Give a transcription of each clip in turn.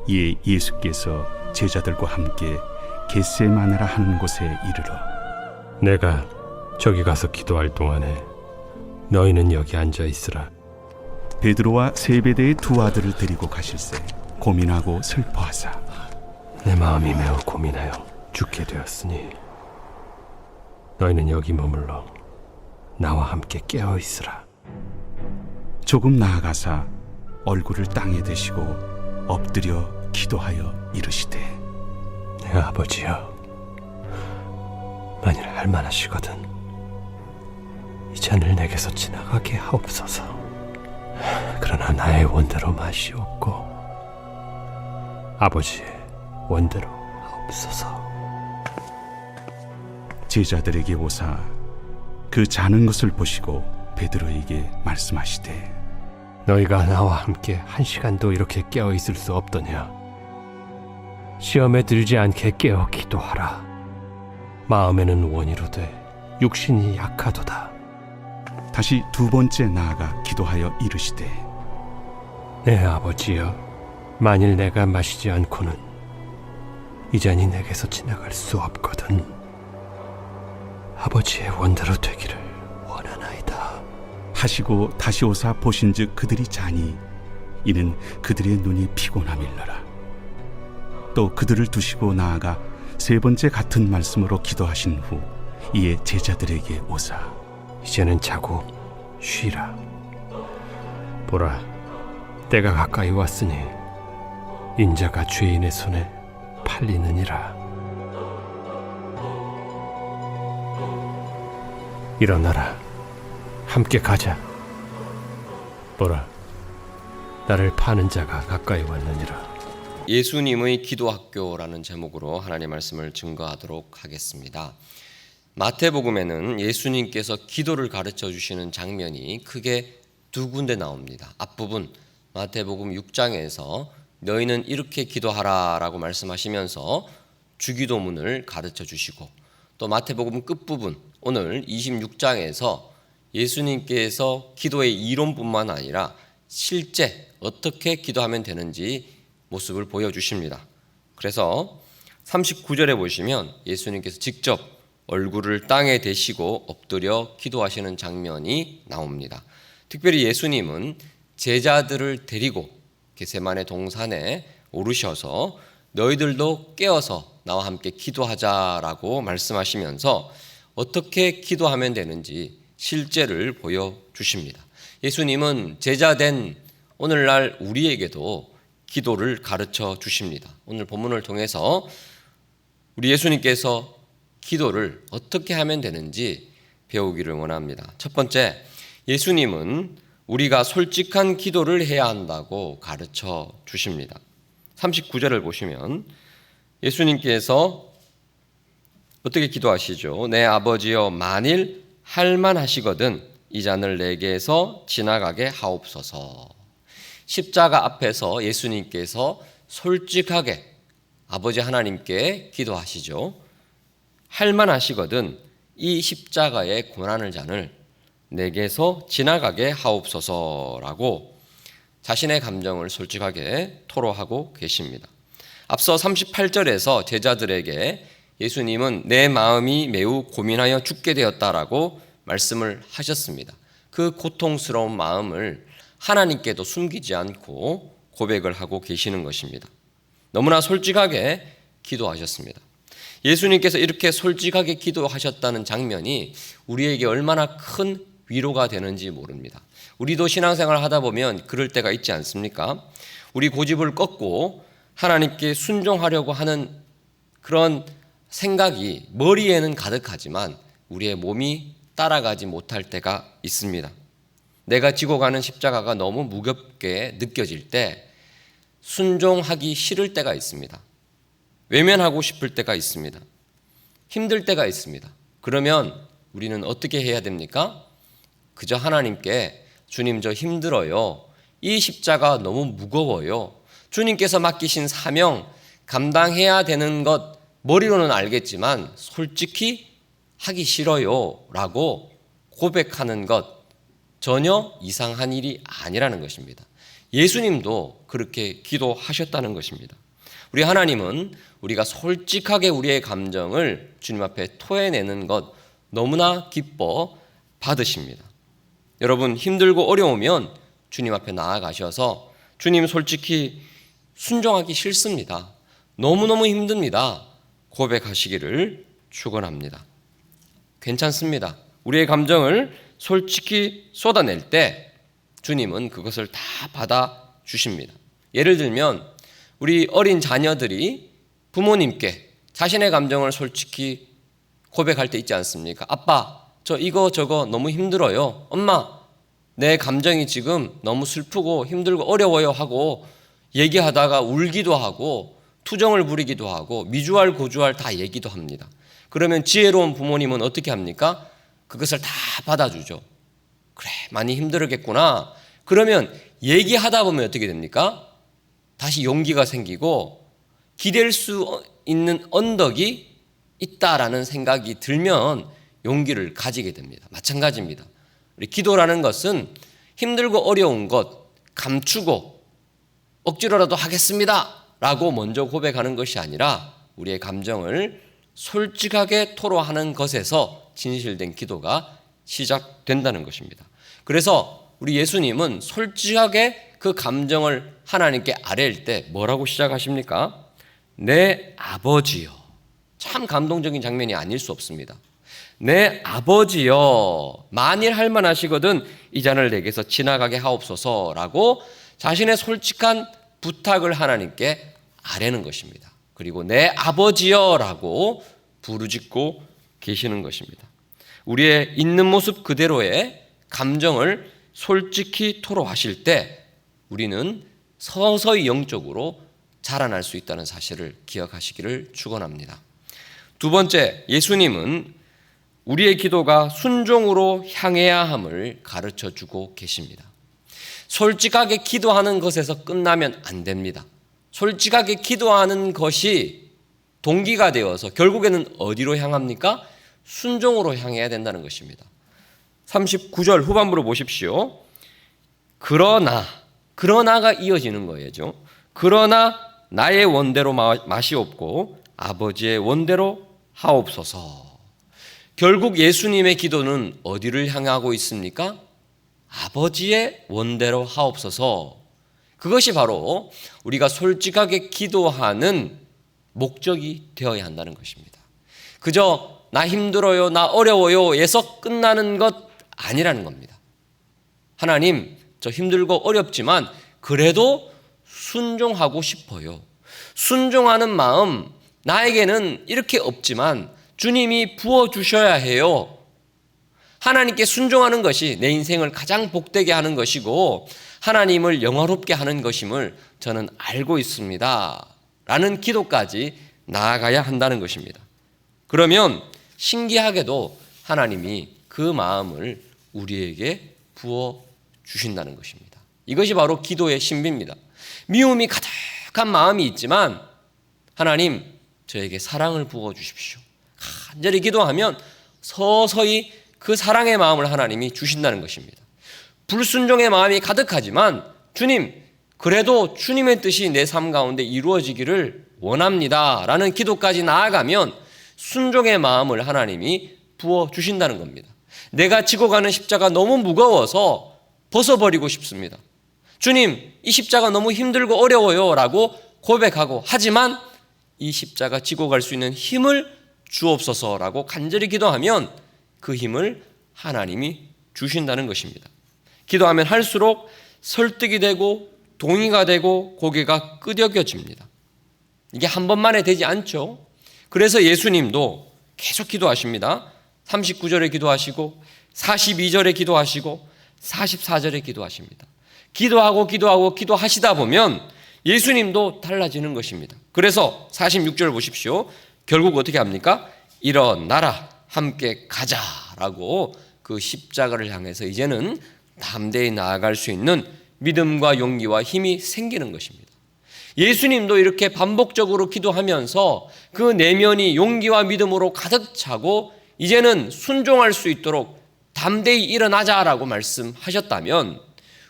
이에 예수께서 제자들과 함께 겟세마네라 하는 곳에 이르러 내가 저기 가서 기도할 동안에 너희는 여기 앉아 있으라. 베드로와 세베대의 두 아들을 데리고 가실새 고민하고 슬퍼하사 내 마음이 매우 고민하여 죽게 되었으니 너희는 여기 머물러 나와 함께 깨어 있으라. 조금 나아가사 얼굴을 땅에 대시고 엎드려 기도하여 이르시되 내 아버지여, 만일 할만하시거든 이 잔을 내게서 지나가게 하옵소서. 그러나 나의 원대로 마시옵고 아버지의 원대로 하옵소서. 제자들에게 오사 그 자는 것을 보시고 베드로에게 말씀하시되 너희가 나와 함께 1시간도 이렇게 깨어 있을 수 없더냐? 시험에 들지 않게 깨어 기도하라. 마음에는 원이로되 육신이 약하도다. 다시 두 번째 나아가 기도하여 이르시되 내 아버지여, 만일 내가 마시지 않고는 이 잔이 내게서 지나갈 수 없거든. 아버지의 원대로 되기를 원하나이다. 하시고 다시 오사 보신즉 그들이 자니 이는 그들의 눈이 피곤함일러라. 또 그들을 두시고 나아가 세 번째 같은 말씀으로 기도하신 후 이에 제자들에게 오사 이제는 자고 쉬라. 보라, 때가 가까이 왔으니 인자가 죄인의 손에 팔리느니라. 일어나라, 함께 가자. 보라, 나를 파는 자가 가까이 왔느니라. 예수님의 기도학교라는 제목으로 하나님의 말씀을 증거하도록 하겠습니다. 마태복음에는 예수님께서 기도를 가르쳐 주시는 장면이 크게 두 군데 나옵니다. 앞부분 마태복음 6장에서 너희는 이렇게 기도하라 라고 말씀하시면서 주기도문을 가르쳐 주시고, 또 마태복음 끝부분 오늘 26장에서 예수님께서 기도의 이론뿐만 아니라 실제 어떻게 기도하면 되는지 모습을 보여주십니다. 그래서 39절에 보시면 예수님께서 직접 얼굴을 땅에 대시고 엎드려 기도하시는 장면이 나옵니다. 특별히 예수님은 제자들을 데리고 겟세마네 동산에 오르셔서 너희들도 깨어서 나와 함께 기도하자라고 말씀하시면서 어떻게 기도하면 되는지 실제를 보여주십니다. 예수님은 제자된 오늘날 우리에게도 기도를 가르쳐 주십니다. 오늘 본문을 통해서 우리 예수님께서 기도를 어떻게 하면 되는지 배우기를 원합니다. 첫 번째, 예수님은 우리가 솔직한 기도를 해야 한다고 가르쳐 주십니다. 39절을 보시면 예수님께서 어떻게 기도하시죠? 내 아버지여, 만일 할만하시거든 이 잔을 내게서 지나가게 하옵소서. 십자가 앞에서 예수님께서 솔직하게 아버지 하나님께 기도하시죠. 할만하시거든 이 십자가의 고난의 잔을 내게서 지나가게 하옵소서라고 자신의 감정을 솔직하게 토로하고 계십니다. 앞서 38절에서 제자들에게 예수님은 내 마음이 매우 고민하여 죽게 되었다라고 말씀을 하셨습니다. 그 고통스러운 마음을 하나님께도 숨기지 않고 고백을 하고 계시는 것입니다. 너무나 솔직하게 기도하셨습니다. 예수님께서 이렇게 솔직하게 기도하셨다는 장면이 우리에게 얼마나 큰 위로가 되는지 모릅니다. 우리도 신앙생활을 하다 보면 그럴 때가 있지 않습니까? 우리 고집을 꺾고 하나님께 순종하려고 하는 그런 생각이 머리에는 가득하지만 우리의 몸이 따라가지 못할 때가 있습니다. 내가 지고 가는 십자가가 너무 무겁게 느껴질 때 순종하기 싫을 때가 있습니다. 외면하고 싶을 때가 있습니다. 힘들 때가 있습니다. 그러면 우리는 어떻게 해야 됩니까? 그저 하나님께 주님, 저 힘들어요. 이 십자가 너무 무거워요. 주님께서 맡기신 사명 감당해야 되는 것 머리로는 알겠지만 솔직히 하기 싫어요 라고 고백하는 것 전혀 이상한 일이 아니라는 것입니다. 예수님도 그렇게 기도하셨다는 것입니다. 우리 하나님은 우리가 솔직하게 우리의 감정을 주님 앞에 토해내는 것 너무나 기뻐 받으십니다. 여러분, 힘들고 어려우면 주님 앞에 나아가셔서 주님, 솔직히 순종하기 싫습니다. 너무너무 힘듭니다. 고백하시기를 축원합니다. 괜찮습니다. 우리의 감정을 솔직히 쏟아낼 때 주님은 그것을 다 받아주십니다. 예를 들면 우리 어린 자녀들이 부모님께 자신의 감정을 솔직히 고백할 때 있지 않습니까? 아빠, 저 이거 저거 너무 힘들어요. 엄마, 내 감정이 지금 너무 슬프고 힘들고 어려워요 하고 얘기하다가 울기도 하고 투정을 부리기도 하고 미주알 고주알 다 얘기도 합니다. 그러면 지혜로운 부모님은 어떻게 합니까? 그것을 다 받아주죠. 그래, 많이 힘들겠구나. 그러면 얘기하다 보면 어떻게 됩니까? 다시 용기가 생기고 기댈 수 있는 언덕이 있다라는 생각이 들면 용기를 가지게 됩니다. 마찬가지입니다. 우리 기도라는 것은 힘들고 어려운 것 감추고 억지로라도 하겠습니다 라고 먼저 고백하는 것이 아니라 우리의 감정을 솔직하게 토로하는 것에서 진실된 기도가 시작된다는 것입니다. 그래서 우리 예수님은 솔직하게 그 감정을 하나님께 아뢰일 때 뭐라고 시작하십니까? 내 아버지여. 참 감동적인 장면이 아닐 수 없습니다. 내 아버지여, 만일 할 만하시거든 이 잔을 내게서 지나가게 하옵소서라고 자신의 솔직한 부탁을 하나님께 아뢰는 것입니다. 그리고 내 아버지여라고 부르짖고 계시는 것입니다. 우리의 있는 모습 그대로의 감정을 솔직히 토로하실 때 우리는 서서히 영적으로 자라날 수 있다는 사실을 기억하시기를 축원합니다. 두 번째, 예수님은 우리의 기도가 순종으로 향해야 함을 가르쳐 주고 계십니다. 솔직하게 기도하는 것에서 끝나면 안 됩니다. 솔직하게 기도하는 것이 동기가 되어서 결국에는 어디로 향합니까? 순종으로 향해야 된다는 것입니다. 39절 후반부로 보십시오. 그러나가 이어지는 거예요. 그러나 나의 원대로 마시옵고 아버지의 원대로 하옵소서. 결국 예수님의 기도는 어디를 향하고 있습니까? 아버지의 원대로 하옵소서. 그것이 바로 우리가 솔직하게 기도하는 목적이 되어야 한다는 것입니다. 그저 나 힘들어요, 나 어려워요에서 끝나는 것 아니라는 겁니다. 하나님, 저 힘들고 어렵지만 그래도 순종하고 싶어요. 순종하는 마음 나에게는 이렇게 없지만 주님이 부어주셔야 해요. 하나님께 순종하는 것이 내 인생을 가장 복되게 하는 것이고 하나님을 영화롭게 하는 것임을 저는 알고 있습니다. 라는 기도까지 나아가야 한다는 것입니다. 그러면 신기하게도 하나님이 그 마음을 우리에게 부어주신다는 것입니다. 이것이 바로 기도의 신비입니다. 미움이 가득한 마음이 있지만 하나님, 저에게 사랑을 부어주십시오. 간절히 기도하면 서서히 그 사랑의 마음을 하나님이 주신다는 것입니다. 불순종의 마음이 가득하지만 주님, 그래도 주님의 뜻이 내 삶 가운데 이루어지기를 원합니다 라는 기도까지 나아가면 순종의 마음을 하나님이 부어주신다는 겁니다. 내가 지고 가는 십자가 너무 무거워서 벗어버리고 싶습니다. 주님, 이 십자가 너무 힘들고 어려워요 라고 고백하고, 하지만 이 십자가 지고 갈 수 있는 힘을 주옵소서라고 간절히 기도하면 그 힘을 하나님이 주신다는 것입니다. 기도하면 할수록 설득이 되고 동의가 되고 고개가 끄덕여집니다. 이게 한 번만에 되지 않죠. 그래서 예수님도 계속 기도하십니다. 39절에 기도하시고 42절에 기도하시고 44절에 기도하십니다. 기도하시다 보면 예수님도 달라지는 것입니다. 그래서 46절 보십시오. 결국 어떻게 합니까? 일어나라, 함께 가자라고 그 십자가를 향해서 이제는 담대히 나아갈 수 있는 믿음과 용기와 힘이 생기는 것입니다. 예수님도 이렇게 반복적으로 기도하면서 그 내면이 용기와 믿음으로 가득 차고 이제는 순종할 수 있도록 담대히 일어나자라고 말씀하셨다면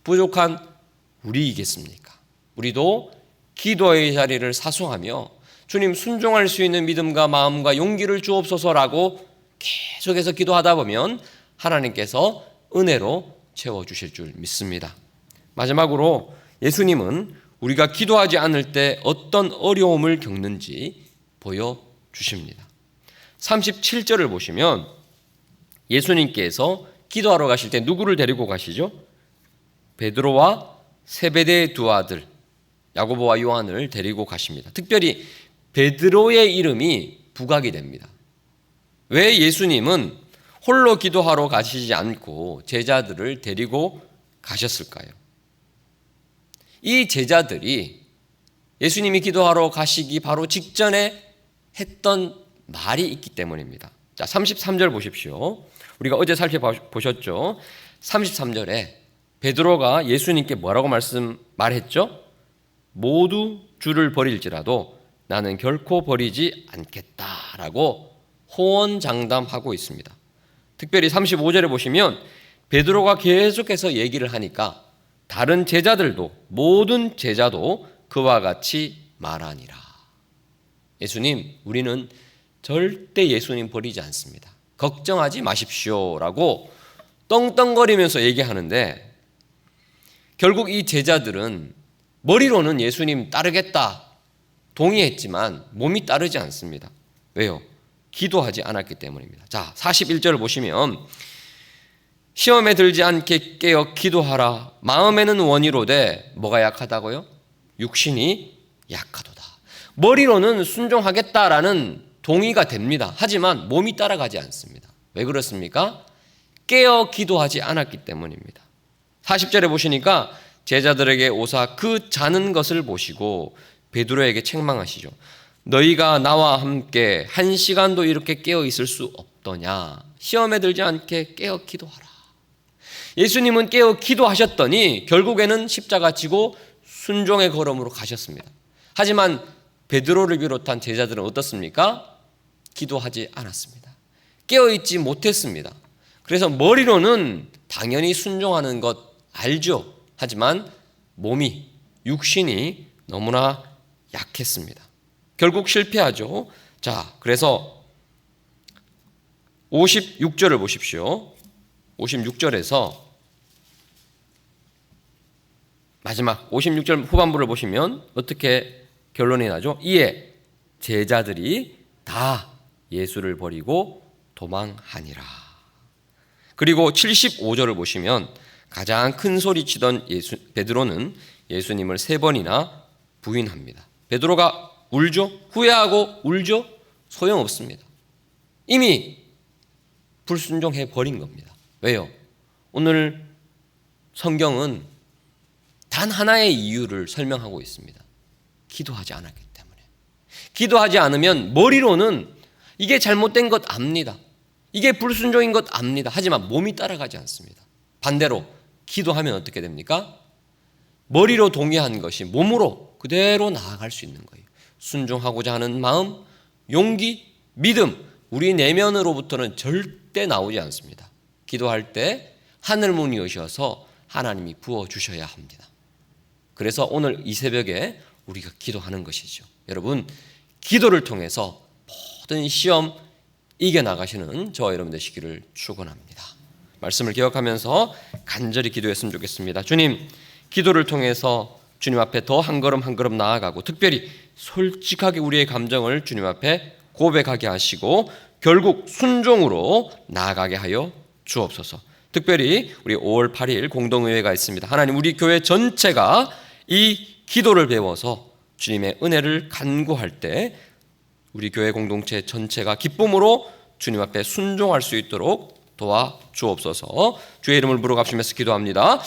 부족한 우리이겠습니까? 우리도 기도의 자리를 사수하며 주님 순종할 수 있는 믿음과 마음과 용기를 주옵소서라고 계속해서 기도하다 보면 하나님께서 은혜로 채워주실 줄 믿습니다. 마지막으로 예수님은 우리가 기도하지 않을 때 어떤 어려움을 겪는지 보여주십니다. 37절을 보시면 예수님께서 기도하러 가실 때 누구를 데리고 가시죠? 베드로와 세베대의 두 아들 야고보와 요한을 데리고 가십니다. 특별히 베드로의 이름이 부각이 됩니다. 왜 예수님은 홀로 기도하러 가시지 않고 제자들을 데리고 가셨을까요? 이 제자들이 예수님이 기도하러 가시기 바로 직전에 했던 말이 있기 때문입니다. 자, 33절 보십시오. 우리가 어제 살펴보셨죠? 33절에 베드로가 예수님께 뭐라고 말했죠? 모두 주를 버릴지라도 나는 결코 버리지 않겠다라고 호언장담하고 있습니다. 특별히 35절에 보시면 베드로가 계속해서 얘기를 하니까 다른 제자들도 모든 제자도 그와 같이 말하니라. 예수님, 우리는 절대 예수님 버리지 않습니다. 걱정하지 마십시오라고 떵떵거리면서 얘기하는데 결국 이 제자들은 머리로는 예수님 따르겠다 동의했지만 몸이 따르지 않습니다. 왜요? 기도하지 않았기 때문입니다. 자, 41절을 보시면 시험에 들지 않게 깨어 기도하라. 마음에는 원이로되 뭐가 약하다고요? 육신이 약하도다. 머리로는 순종하겠다라는 동의가 됩니다. 하지만 몸이 따라가지 않습니다. 왜 그렇습니까? 깨어 기도하지 않았기 때문입니다. 40절에 보시니까 제자들에게 오사 그 자는 것을 보시고 베드로에게 책망하시죠. 너희가 나와 함께 1시간도 이렇게 깨어 있을 수 없더냐. 시험에 들지 않게 깨어 기도하라. 예수님은 깨어 기도하셨더니 결국에는 십자가 지고 순종의 걸음으로 가셨습니다. 하지만 베드로를 비롯한 제자들은 어떻습니까? 기도하지 않았습니다. 깨어있지 못했습니다. 그래서 머리로는 당연히 순종하는 것 알죠. 하지만 몸이, 육신이 너무나 약했습니다. 결국 실패하죠. 자, 그래서 56절을 보십시오. 56절에서 마지막 56절 후반부를 보시면 어떻게 결론이 나죠? 이에 제자들이 다 예수를 버리고 도망하니라. 그리고 75절을 보시면 가장 큰 소리 치던 베드로는 예수님을 3번이나 부인합니다. 베드로가 울죠? 후회하고 울죠? 소용없습니다. 이미 불순종해 버린 겁니다. 왜요? 오늘 성경은 단 하나의 이유를 설명하고 있습니다. 기도하지 않았기 때문에. 기도하지 않으면 머리로는 이게 잘못된 것 압니다. 이게 불순종인 것 압니다. 하지만 몸이 따라가지 않습니다. 반대로 기도하면 어떻게 됩니까? 머리로 동의한 것이 몸으로 그대로 나아갈 수 있는 거예요. 순종하고자 하는 마음, 용기, 믿음, 우리 내면으로부터는 절대 나오지 않습니다. 기도할 때 하늘문이 여셔서 하나님이 부어주셔야 합니다. 그래서 오늘 이 새벽에 우리가 기도하는 것이죠. 여러분, 기도를 통해서 모든 시험 이겨나가시는 저와 여러분 되시기를 축원합니다. 말씀을 기억하면서 간절히 기도했으면 좋겠습니다. 주님, 기도를 통해서 주님 앞에 더 한 걸음 한 걸음 나아가고 특별히 솔직하게 우리의 감정을 주님 앞에 고백하게 하시고 결국 순종으로 나아가게 하여 주옵소서. 특별히 우리 5월 8일 공동의회가 있습니다. 하나님, 우리 교회 전체가 이 기도를 배워서 주님의 은혜를 간구할 때 우리 교회 공동체 전체가 기쁨으로 주님 앞에 순종할 수 있도록 도와 주옵소서. 주의 이름을 부르갑시면서 기도합니다.